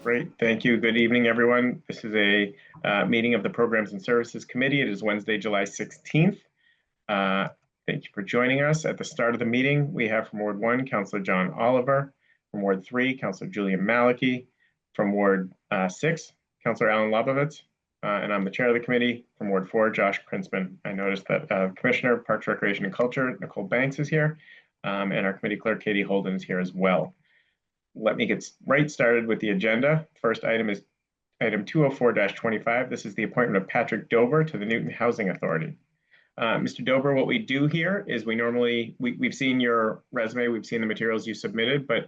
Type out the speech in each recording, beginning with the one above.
Great, thank you. Good evening, everyone. This is a meeting of the Programs and Services Committee. It is Wednesday, July 16th. Thank you for joining us. At the start of the meeting, we have from Ward 1, Councillor John Oliver. From Ward 3, Councillor Julian Maliki. From Ward 6, Councillor Alan Lobovitz. And I'm the chair of the committee. From Ward 4, Josh Princeman. I noticed that Commissioner of Parks, Recreation, and Culture, Nicole Banks, is here. And our committee clerk, Katie Holden, is here as well. Let me get right started with the agenda. First item is item 204-25. This is the appointment of Patrick Dober to the Newton Housing Authority. Mr. Dober, what we do here is we've seen your resume, we've seen the materials you submitted, but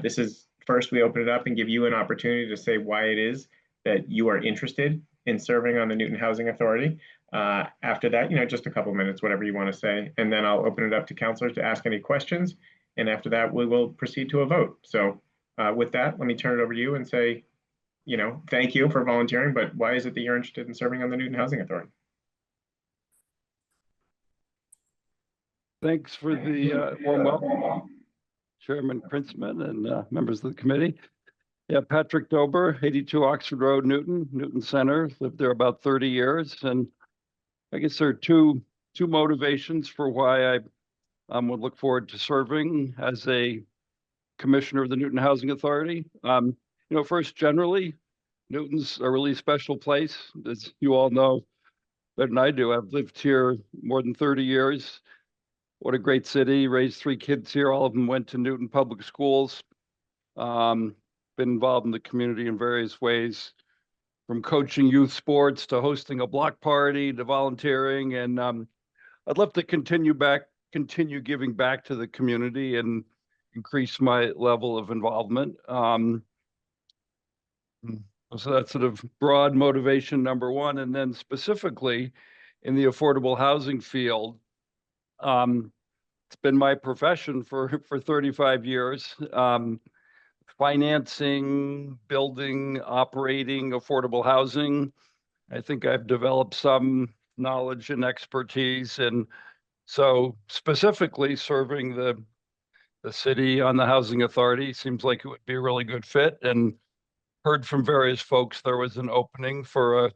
this is first we open it up and give you an opportunity to say why it is that you are interested in serving on the Newton Housing Authority. After that, just a couple minutes, whatever you want to say, and then I'll open it up to councilors to ask any questions. And after that, we will proceed to a vote. So with that, let me turn it over to you and say, thank you for volunteering, but why is it that you're interested in serving on the Newton Housing Authority? Thanks for the warm welcome, Chairman Princeman and members of the committee. Yeah, Patrick Dober, 82 Oxford Road, Newton Center. Lived there about 30 years. And I guess there are two motivations for why I would look forward to serving as a commissioner of the Newton Housing Authority. First, generally, Newton's a really special place, as you all know better than I do. I've lived here more than 30 years. What a great city, raised 3 kids here. All of them went to Newton Public Schools. Been involved in the community in various ways, from coaching youth sports to hosting a block party to volunteering. And I'd love to continue giving back to the community and increase my level of involvement. So that's sort of broad motivation number one. And then specifically in the affordable housing field, it's been my profession for 35 years. Financing, building, operating affordable housing. I think I've developed some knowledge and expertise. And so specifically serving the city on the Housing Authority seems like it would be a really good fit. And heard from various folks there was an opening for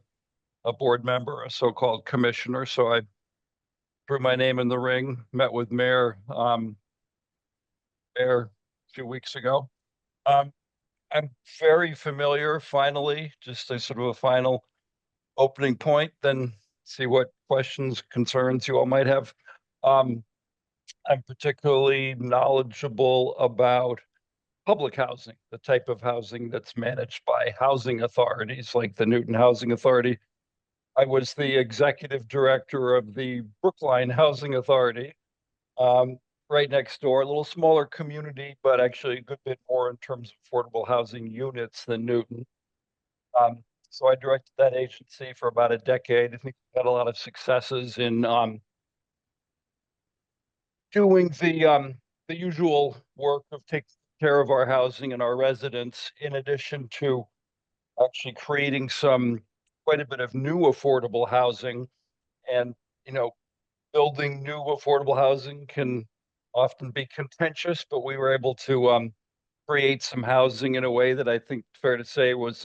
a board member, a so-called commissioner. So I threw my name in the ring, met with Mayor a few weeks ago. I'm very familiar, finally, just a sort of a final opening point, then see what questions, concerns you all might have. I'm particularly knowledgeable about public housing, the type of housing that's managed by housing authorities like the Newton Housing Authority. I was the executive director of the Brookline Housing Authority, right next door, a little smaller community, but actually a good bit more in terms of affordable housing units than Newton. So I directed that agency for about a decade. I think we had a lot of successes in doing the usual work of taking care of our housing and our residents, in addition to actually creating quite a bit of new affordable housing. And, building new affordable housing can often be contentious, but we were able to create some housing in a way that I think fair to say was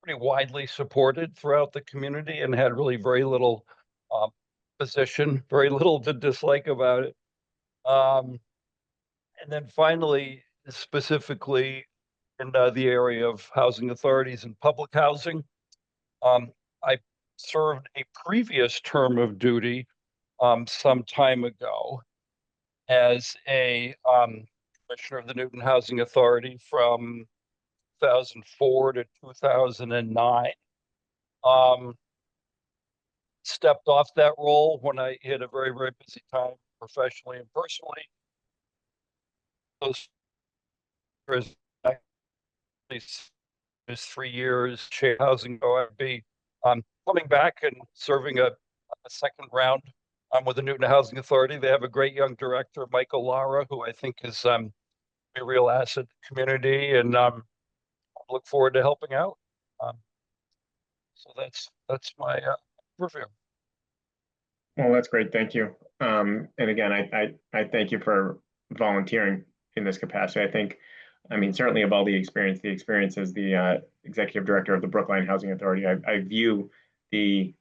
pretty widely supported throughout the community and had really very little opposition, very little to dislike about it. And then finally, specifically in the area of housing authorities and public housing, I served a previous term of duty some time ago as a commissioner of the Newton Housing Authority from 2004 to 2009. Stepped off that role when I hit a very, very busy time professionally and personally. Those is 3 years chair housing ORB. Coming back and serving a second round with the Newton Housing Authority. They have a great young director, Michael Lara, who I think is a real asset to the community, and look forward to helping out. So that's my review. Well, that's great. Thank you. And again, I thank you for volunteering in this capacity. I think I mean, certainly of all the experience as the executive director of the Brookline Housing Authority, I view the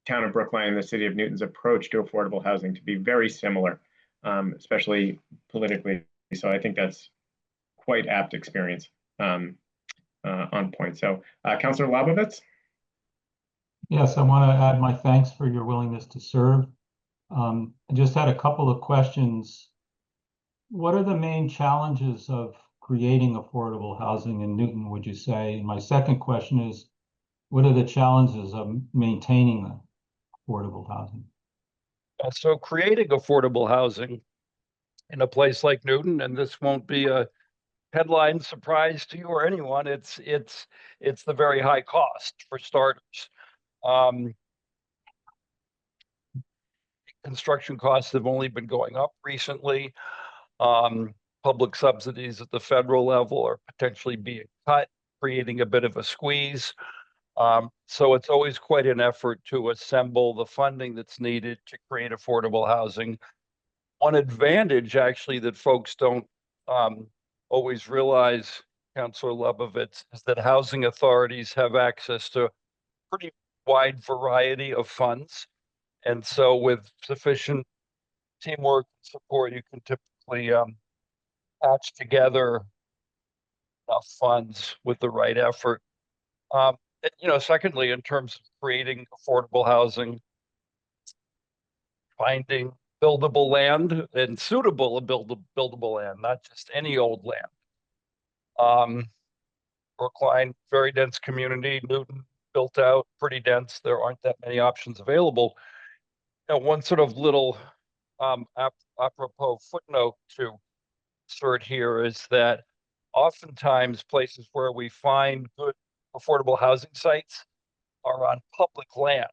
town of Brookline and the city of Newton's approach to affordable housing to be very similar, especially politically. So I think that's quite apt experience on point. So Councilor Labovitz? Yes, I want to add my thanks for your willingness to serve. I just had a couple of questions. What are the main challenges of creating affordable housing in Newton, would you say? And my second question is, what are the challenges of maintaining the affordable housing? So creating affordable housing in a place like Newton, and this won't be a headline surprise to you or anyone, it's the very high cost for starters. Construction costs have only been going up recently. Public subsidies at the federal level are potentially being cut, creating a bit of a squeeze. So it's always quite an effort to assemble the funding that's needed to create affordable housing. One advantage, actually, that folks don't always realize, Councilor Lebovitz, is that housing authorities have access to a pretty wide variety of funds. And so with sufficient teamwork and support, you can typically patch together enough funds with the right effort. Secondly, in terms of creating affordable housing, finding buildable land and suitable buildable land, not just any old land. Brookline, very dense community. Newton, built out, pretty dense. There aren't that many options available. One sort of little apropos footnote to insert here is that oftentimes places where we find good affordable housing sites are on public land.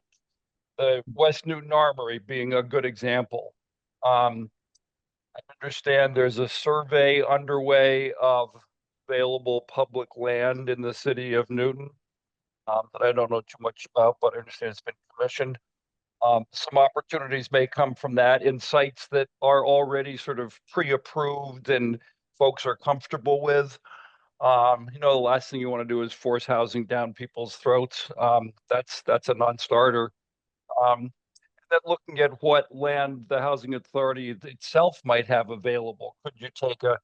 The West Newton Armory being a good example. I understand there's a survey underway of available public land in the city of Newton that I don't know too much about, but I understand it's been commissioned. Some opportunities may come from that in sites that are already sort of pre-approved and folks are comfortable with. The last thing you want to do is force housing down people's throats. That's a non-starter. Then looking at what land the housing authority itself might have available. Could you take a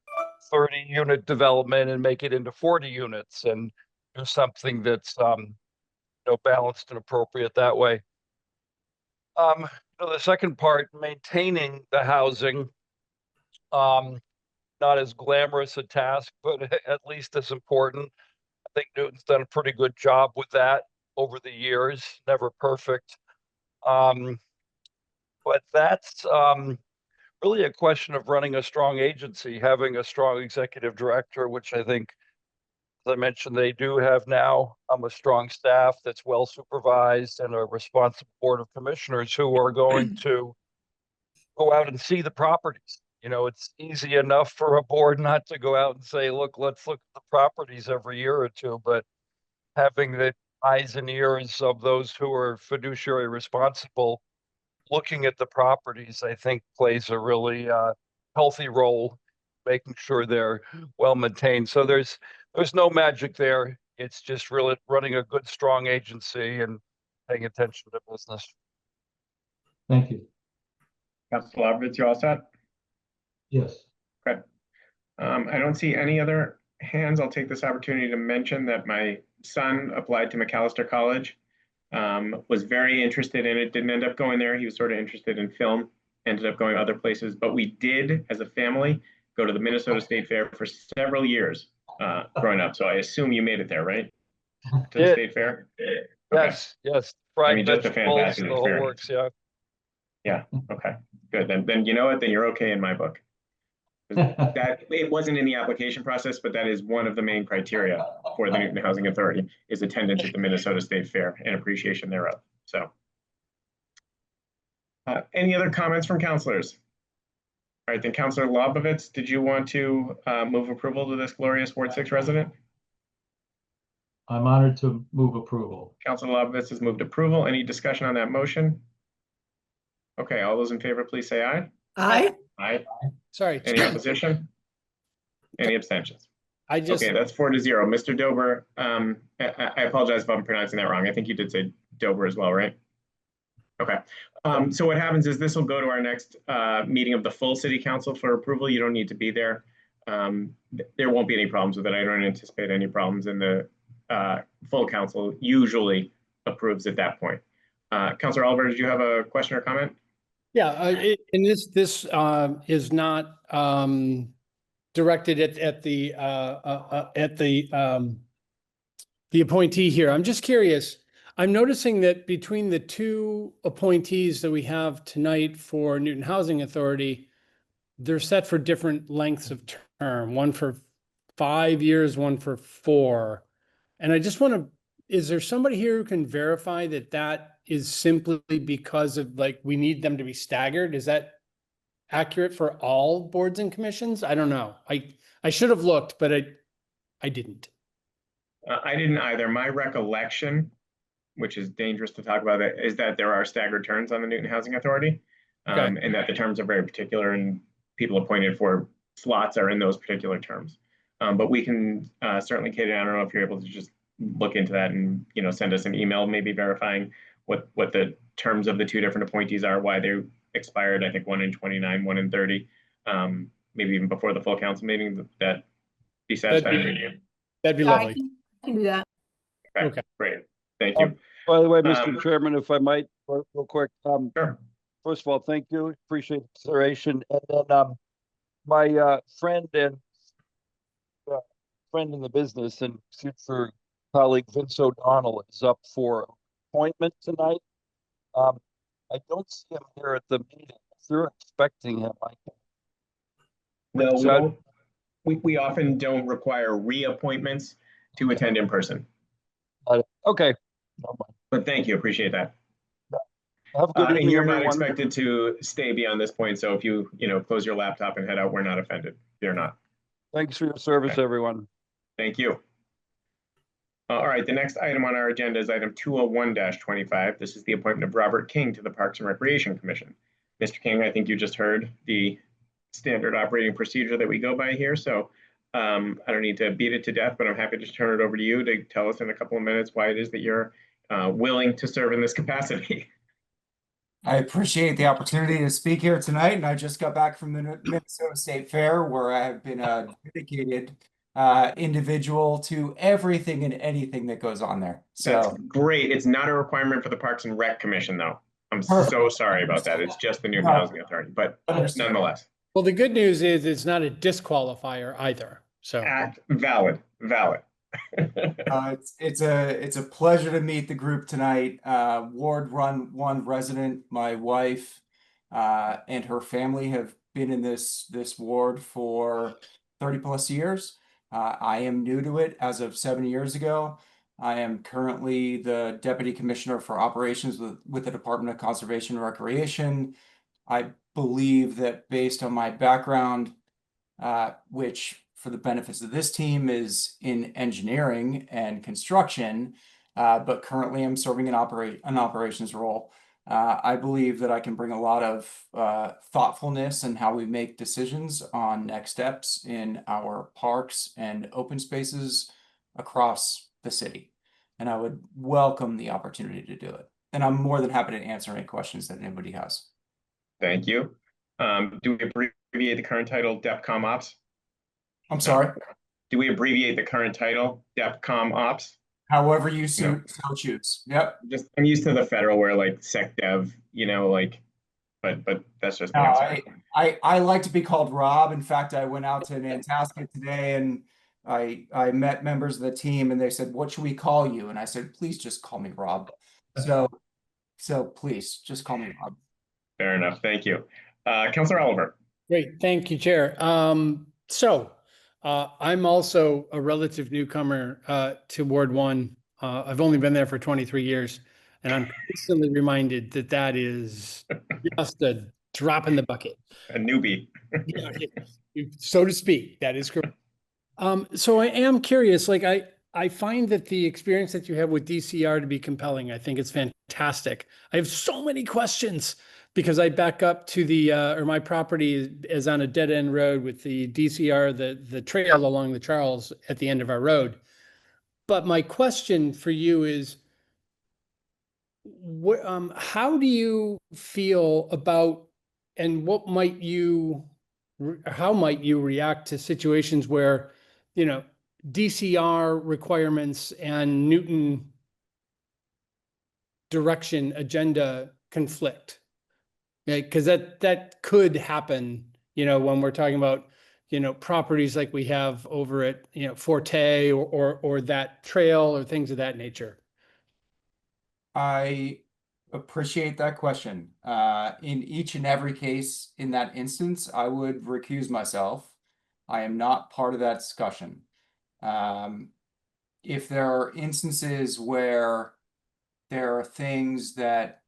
30-unit development and make it into 40 units and do something that's balanced and appropriate that way? The second part, maintaining the housing, not as glamorous a task, but at least as important. I think Newton's done a pretty good job with that over the years, never perfect. But that's really a question of running a strong agency, having a strong executive director, which I think, as I mentioned, they do have now, a strong staff that's well supervised and a responsible board of commissioners who are going to go out and see the properties. It's easy enough for a board not to go out and say, look, let's look at the properties every year or two, but having the eyes and ears of those who are fiduciary responsible looking at the properties, I think, plays a really healthy role, making sure they're well maintained. So there's no magic there. It's just really running a good, strong agency and paying attention to business. Thank you. Councilor Labovitz, you all set? Yes. Okay. I don't see any other hands. I'll take this opportunity to mention that my son applied to Macalester College, was very interested in it, didn't end up going there. He was sort of interested in film, ended up going other places. But we did, as a family, go to the Minnesota State Fair for several years growing up. So I assume you made it there, right? To the State Fair? Okay. Yes. Fried just a vegetables, fantastic the whole experience. works, yeah. Yeah, okay, good. Then you know what? Then you're okay in my book. That it wasn't in the application process, but that is one of the main criteria for the Newton Housing Authority is attendance at the Minnesota State Fair and appreciation thereof. So, any other comments from councilors? All right, then Councilor Labovitz, did you want to move approval to this glorious Ward 6 resident? I'm honored to move approval. Councilor Labovitz has moved approval. Any discussion on that motion? Okay, all those in favor, please say aye. Aye. Aye. Sorry. Any opposition? Any abstentions? I just, Okay, that's 4-0. Mr. Dober, I apologize if I'm pronouncing that wrong. I think you did say Dober as well, right? Okay. So what happens is this will go to our next meeting of the full city council for approval. You don't need to be there. There won't be any problems with it. I don't anticipate any problems, and the full council usually approves at that point. Councilor Oliver, did you have a question or comment? yeah, and this is not directed at the appointee here. I'm just curious. I'm noticing that between the two appointees that we have tonight for Newton Housing Authority, they're set for different lengths of term, one for 5 years, one for 4. And I just want to, is there somebody here who can verify that that is simply because of like, we need them to be staggered? Is that accurate for all boards and commissions? I don't know. I should have looked, but I didn't. I didn't either. My recollection, which is dangerous to talk about, is that there are staggered terms on the Newton Housing Authority, Okay. and that the terms are very particular, and people appointed for slots are in those particular terms. But we can certainly, Katie, I don't know if you're able to just look into that and send us an email, maybe verifying what the terms of the two different appointees are, why they expired. I think one in 29, one in 30. Maybe even before the full council meeting. That be satisfying with you. That'd be Yeah, I lovely. can do that. Okay. Great. Thank you. By the way, Mr. Um, Chairman, if I might, real quick, Sure. first of all, thank you. Appreciate the consideration. And then my friend and friend in the business and future colleague Vince O'Donnell is up for appointment tonight. I don't see him here at the meeting. If you're expecting him, I can. No, we So- don't. We often don't require reappointments to attend in person. Okay. Never mind. But thank you. Appreciate that. Have a good And evening, you're not everyone. expected to stay beyond this point. So if you close your laptop and head out, we're not offended. You're not. Thanks for your service, Okay. everyone. Thank you. All right, the next item on our agenda is item 201-25. This is the appointment of Robert King to the Parks and Recreation Commission. Mr. King, I think you just heard the standard operating procedure that we go by here. So I don't need to beat it to death, but I'm happy to turn it over to you to tell us in a couple of minutes why it is that you're willing to serve in this capacity. I appreciate the opportunity to speak here tonight, and I just got back from the Minnesota State Fair, where I have been a dedicated individual to everything and anything that goes on there. That's So great. It's not a requirement for the Parks and Rec Commission, though. I'm Perfect. so sorry about that. It's just the Newton No. Housing Authority, but Understood. nonetheless, Well, the good news is it's not a disqualifier either. So valid. it's a pleasure to meet the group tonight. Ward 1 resident, my wife, and her family have been in this ward for 30+ years. I am new to it as of 7 years ago. I am currently the Deputy Commissioner for Operations with the Department of Conservation and Recreation. I believe that based on my background, which for the benefits of this team is in engineering and construction, but currently I'm serving an operations role. I believe that I can bring a lot of thoughtfulness in how we make decisions on next steps in our parks and open spaces across the city. And I would welcome the opportunity to do it. And I'm more than happy to answer any questions that anybody has. Thank you. Do we abbreviate the current title DEPCOM Ops? I'm sorry. Do we abbreviate the current title DEPCOM Ops? However you so choose. Yep. I'm used to the federal where like SecDev, but that's just me. No, I'm sorry. I like to be called Rob. In fact, I went out to Nantasket today and I met members of the team and they said, "What should we call you?" And I said, "Please just call me Rob." So please just call me Rob. Fair enough. Thank you. Councilor Oliver. great. Thank you, Chair. I'm also a relative newcomer to Ward 1. I've only been there for 23 years, and I'm constantly reminded that that is just a drop in the bucket. A newbie. So to speak, that is correct. So I am curious, like I find that the experience that you have with DCR to be compelling. I think it's fantastic. I have so many questions because I back up to the, or my property is on a dead end road with the DCR, the trail along the Charles at the end of our road. But my question for you is, what, how do you feel about, and what might you, how might you react to situations where, you know, DCR requirements and Newton direction agenda conflict? Because that could happen, you know, when we're talking about, you know, properties like we have over at, you know, Forte or that trail or things of that nature. I appreciate that question. In each and every case in that instance, I would recuse myself. I am not part of that discussion. If there are instances where there are things that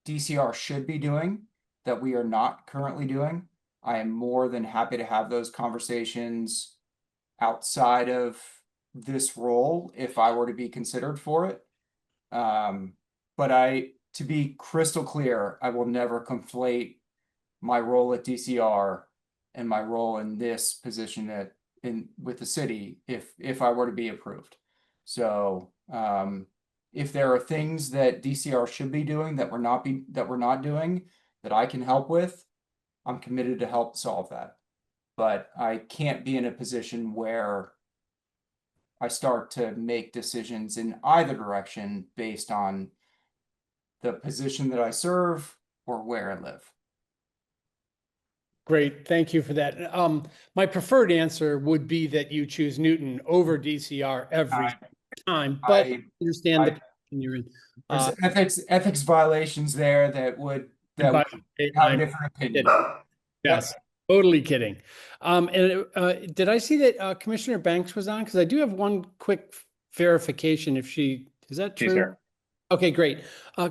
DCR should be doing that we are not currently doing, I am more than happy to have those conversations outside of this role if I were to be considered for it. But to be crystal clear, I will never conflate my role at DCR and my role in this position with the city if I were to be approved. So if there are things that DCR should be doing that we're not doing that I can help with, I'm committed to help solve that. But I can't be in a position where I start to make decisions in either direction based on the position that I serve or where I live. Great, thank you for that. My preferred answer would be that you choose Newton over DCR every time, but I understand the position you're in. There's ethics violations there that would have a different opinion. Yes, totally kidding. Did I see that Commissioner Banks was on? Because I do have one quick verification if is that true? She's here. Okay, great.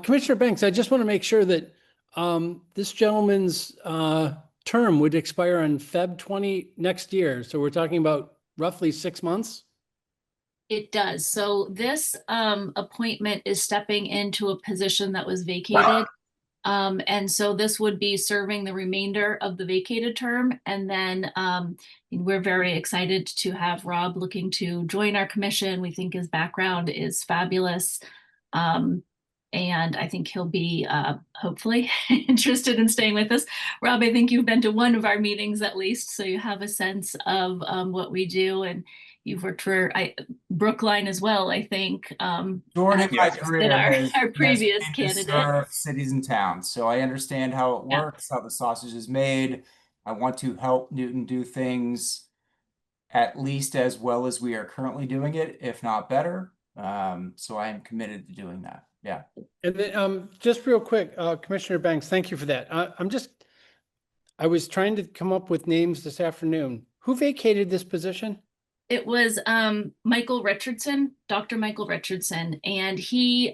Commissioner Banks, I just want to make sure that this gentleman's term would expire on Feb 20 next year. So we're talking about roughly 6 months? It does. So this appointment is stepping into a position that was vacated. And so this would be serving the remainder of the vacated term. And then we're very excited to have Rob looking to join our commission. We think his background is fabulous. And I think he'll be hopefully interested in staying with us. Rob, I think you've been to one of our meetings at least, so you have a sense of what we do. And you've worked for Brookline as well, I think. During my career, our previous candidate. Serve cities and towns, so I understand how it works, how the sausage is made. I want to help Newton do things at least as well as we are currently doing it, if not better. So I am committed to doing that. Yeah. And then, just real quick, Commissioner Banks, thank you for that. I was trying to come up with names this afternoon. Who vacated this position? It was Michael Richardson, Dr. Michael Richardson, and he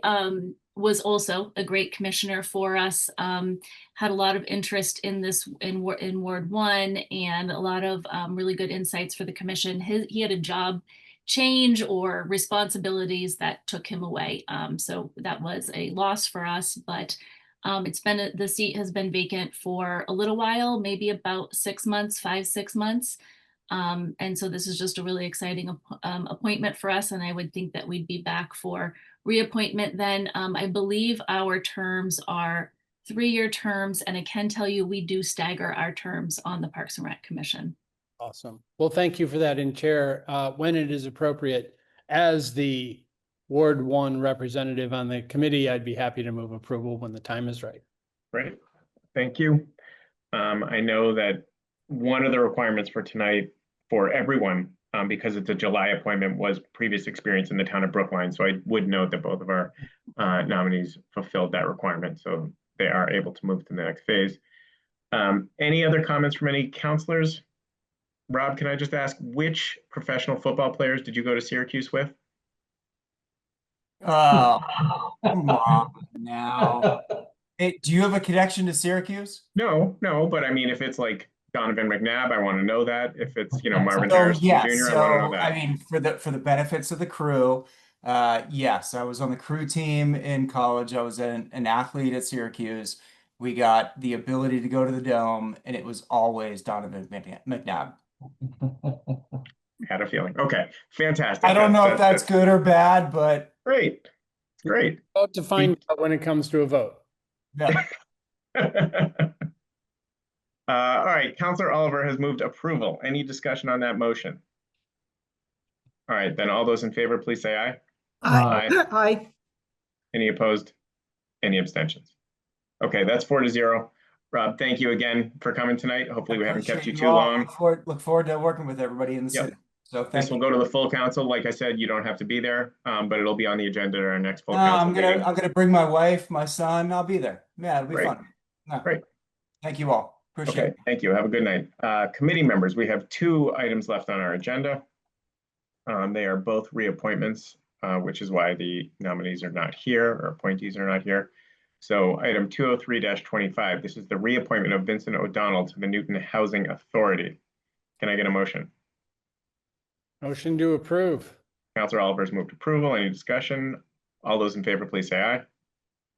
was also a great commissioner for us. Had a lot of interest in this in Ward 1 and a lot of really good insights for the commission. He had a job change or responsibilities that took him away. So that was a loss for us, but the seat has been vacant for a little while, maybe about 6 months, 5-6 months. And so this is just a really exciting appointment for us. And I would think that we'd be back for reappointment then. I believe our terms are 3-year terms, and I can tell you we do stagger our terms on the Parks and Rec Commission. Awesome. Well, thank you for that. And Chair, when it is appropriate, as the Ward 1 representative on the committee, I'd be happy to move approval when the time is right. Great. Thank you. I know that one of the requirements for tonight for everyone, because it's a July appointment, was previous experience in the town of Brookline. So I would note that both of our nominees fulfilled that requirement. So they are able to move to the next phase. Any other comments from any counselors? Rob, can I just ask, which professional football players did you go to Syracuse with? Oh, come on now. Hey, do you have a connection to Syracuse? No, but I mean, if it's like Donovan McNabb, I want to know that. If it's, Marvin Harrison Jr., I want to know that. I mean, for the benefits of the crew, yes, I was on the crew team in college. I was an athlete at Syracuse. we got the ability to go to the Dome, and it was always Donovan McNabb. Had a feeling. Okay, fantastic. I don't know if that's good or bad, but great. It's great. Vote to find out when it comes to a vote. yeah. All right, Counselor Oliver has moved approval. Any discussion on that motion? All right, then all those in favor, please say aye. Aye. Aye. Any opposed? Any abstentions? Okay, that's 4-0. Rob, thank you again for coming tonight. Hopefully we haven't kept you Appreciate too all. long. Look forward to working with everybody in the Yep. city. So This thank will you. go to the full council. Like I said, you don't have to be there, but it'll be on the agenda at our next full No, council I'm meeting. gonna bring my wife, my son. I'll be there. Yeah, it'll be Great. fun. No. Great. Thank you all. Appreciate Okay, it. thank you. Have a good night. Committee members, we have 2 items left on our agenda. They are both reappointments, which is why the nominees are not here or appointees are not here. So item 203-25, this is the reappointment of Vincent O'Donnell to the Newton Housing Authority. Can I get a motion? Motion to approve. Councilor Oliver's moved approval. Any discussion? All those in favor, please say aye.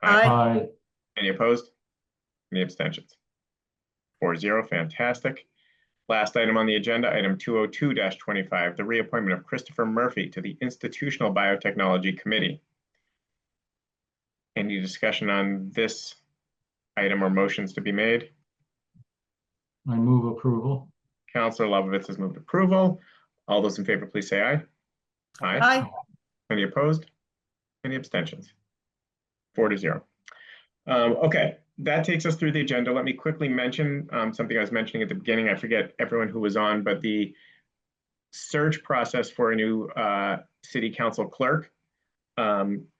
Aye. Aye. Any opposed? Any abstentions? 4-0, fantastic. Last item on the agenda, item 202-25, the reappointment of Christopher Murphy to the Institutional Biotechnology Committee. Any discussion on this item or motions to be made? I move approval. Councilor Lovovitz has moved approval. All those in favor, please say aye. Aye. Any opposed? Any abstentions? 4-0. Okay, that takes us through the agenda. Let me quickly mention something I was mentioning at the beginning. I forget everyone who was on, but the search process for a new city council clerk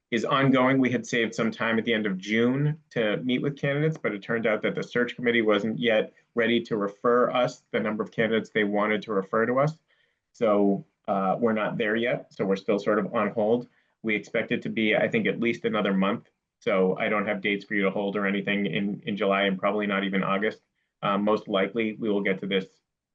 is ongoing. We had saved some time at the end of June to meet with candidates, but it turned out that the search committee wasn't yet ready to refer us the number of candidates they wanted to refer to us. So we're not there yet. So we're still sort of on hold. We expect it to be, I think, at least another month. So I don't have dates for you to hold or anything in July and probably not even August. Most likely we will get to this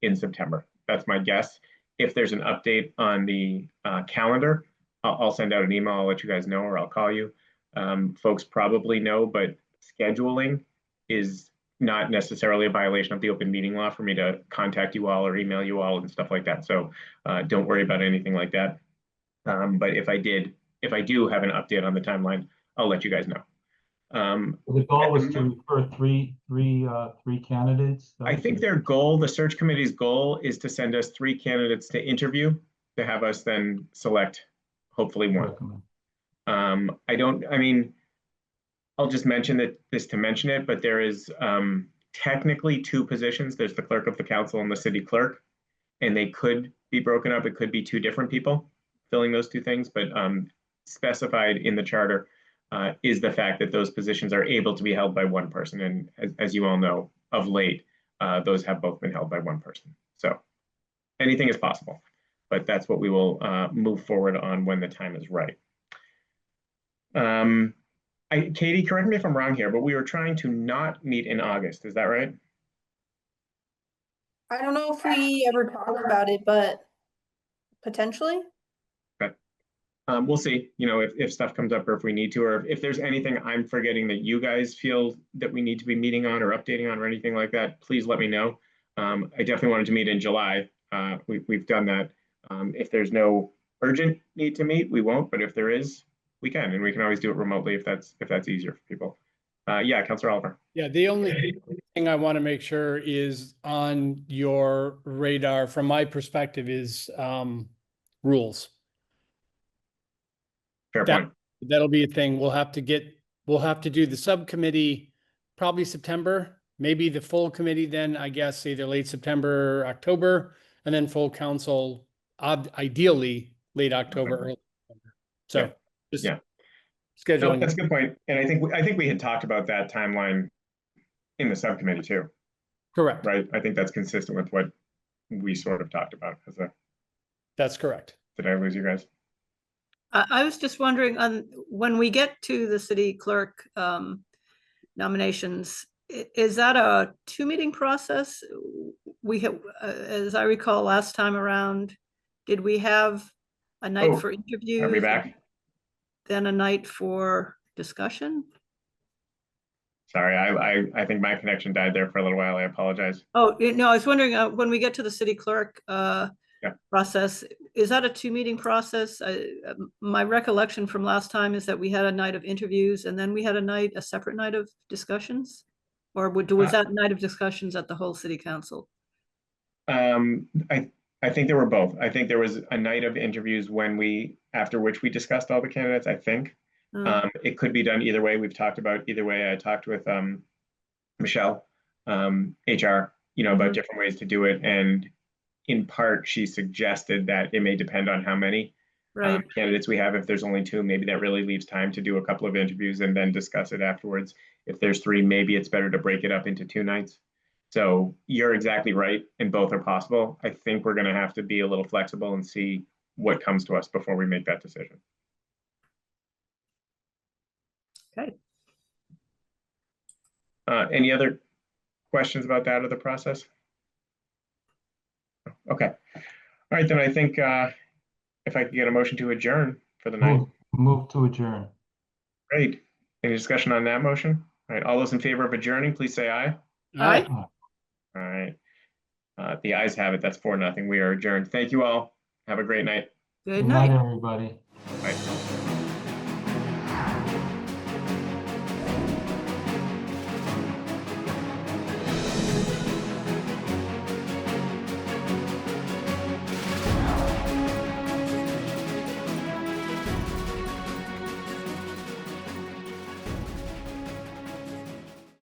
in September. That's my guess. If there's an update on the calendar, I'll send out an email. I'll let you guys know, or I'll call you. Folks probably know, but scheduling is not necessarily a violation of the open meeting law for me to contact you all or email you all and stuff like that. So don't worry about anything like that. But if I do have an update on the timeline, I'll let you guys know. The goal was to refer three candidates. I think their goal, the search committee's goal, is to send us 3 candidates to interview, to have us then select hopefully 1. I'll just mention this to mention it, but there is technically 2 positions. There's the clerk of the council and the city clerk, and they could be broken up. It could be 2 different people filling those 2 things, but specified in the charter is the fact that those positions are able to be held by 1 person. And as you all know, of late, those have both been held by 1 person. So anything is possible, but that's what we will move forward on when the time is right. Katie, correct me if I'm wrong here, but we were trying to not meet in August. Is that right? I don't know if we ever talked about it, but potentially. We'll see, if stuff comes up or if we need to, or if there's anything I'm forgetting that you guys feel that we need to be meeting on or updating on or anything like that, please let me know. I definitely wanted to meet in July. We've done that. If there's no urgent need to meet, we won't, but if there is, we can, and we can always do it remotely if that's easier for people. Yeah, Councilor Oliver. Yeah, the only thing I want to make sure is on your radar, from my perspective, is rules. Fair point. That'll be a thing. We'll have to do the subcommittee probably September, maybe the full committee then, I guess, either late September, October, and then full council, ideally late October, early November. So just scheduling. No, that's a good point. And I think we had talked about that timeline in the subcommittee too. Correct. Right. I think that's consistent with what we sort of talked about That's correct. Did I lose you guys? I was just wondering, when we get to the city clerk nominations, is that a 2-meeting process? We have, as I recall last time around, did we have a night for interviews? Are we back? Then a night for discussion? Sorry, I think my connection died there for a little while. I apologize. Oh, no, I was wondering, when we get to the city clerk Yeah. process, is that a two-meeting process? My recollection from last time is that we had a night of interviews and then we had a separate night of discussions? Or was that night of discussions at the whole city council? I think there were both. I think there was a night of interviews after which we discussed all the candidates, I think. It could be done either way. We've talked about either way. I talked with Michelle, HR, about different ways to do it. And in part, she suggested that it may depend on how many Right. candidates we have. If there's only 2, maybe that really leaves time to do a couple of interviews and then discuss it afterwards. If there's 3, maybe it's better to break it up into 2 nights. So you're exactly right, and both are possible. I think we're going to have to be a little flexible and see what comes to us before we make that decision. Okay. Any other questions about that or the process? Okay. All right, then I think if I could get a motion to adjourn for the night. Move to adjourn. Great. Any discussion on that motion? All right, all those in favor of adjourning, please say aye. Aye. All right. The ayes have it. That's 4-0. We are adjourned. Thank you all. Have a great night. Good Good night, night. everybody. Bye.